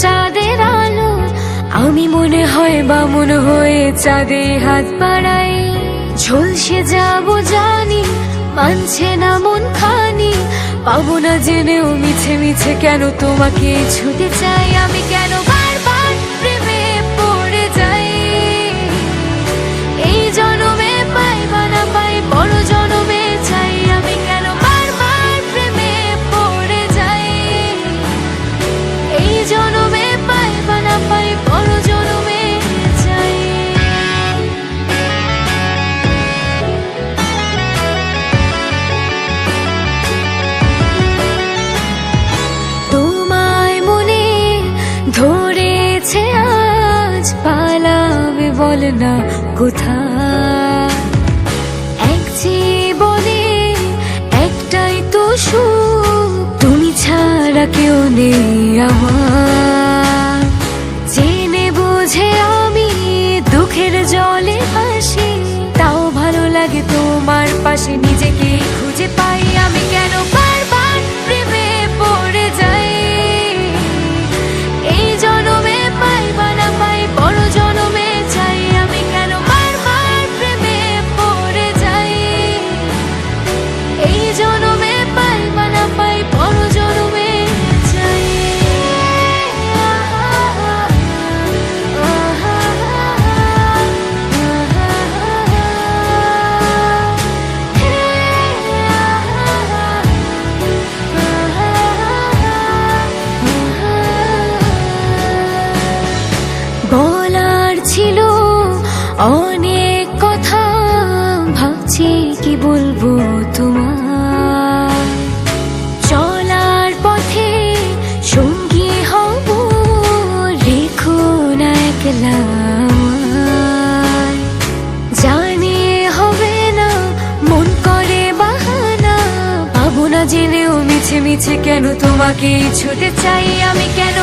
চাঁদের আলো, আমি মনে হয় বামুন হয়ে চাঁদে হাত বাড়াই। ঝলসে যাব জানি, মানছে না মন খানি, পাবো না জেনেও মিছে মিছে কেন তোমাকে ছুতে চাই। আমি কেন বারবার প্রেমে পড়ে যাই, এই জনমে পাই বা না পাই বড় জনমে চাই। আমি কেন বারবার প্রেমে পড়ে যাই, এই জনমে পাই বা না পাই বড় জনমে চাই। তোমায় মনে ধরেছে আজ, পালাবে বল না কোথায়। এক জীবনে একটাই তো সুখ, তুমি ছাড়া কেউ নেই আমার। জেনে বুঝে আমি দুঃখের জলে ভাসি, তাও ভালো লাগে তোমার পাশে নিজেকে খুঁজে পাই। আমি কেন বারবার প্রেমে পড়ে যাই, এই জনমে পাই বা না পাই বড় জনমে চাই। আমি কেন বারবার প্রেমে পড়ে যাই, এই জনমে পাই বা না পাই বড় জনমে চাই। বলার ছিল অনেক কথা, ভাবছি কি বলবো তোমার। চলার পথে সঙ্গী হব, রেখো না একলা আমায়। জানি হবে না মন করে বাহানা, পাবো না জেনেও মিছে মিছে কেন তোমাকে ছুটে চাই। আমি কেন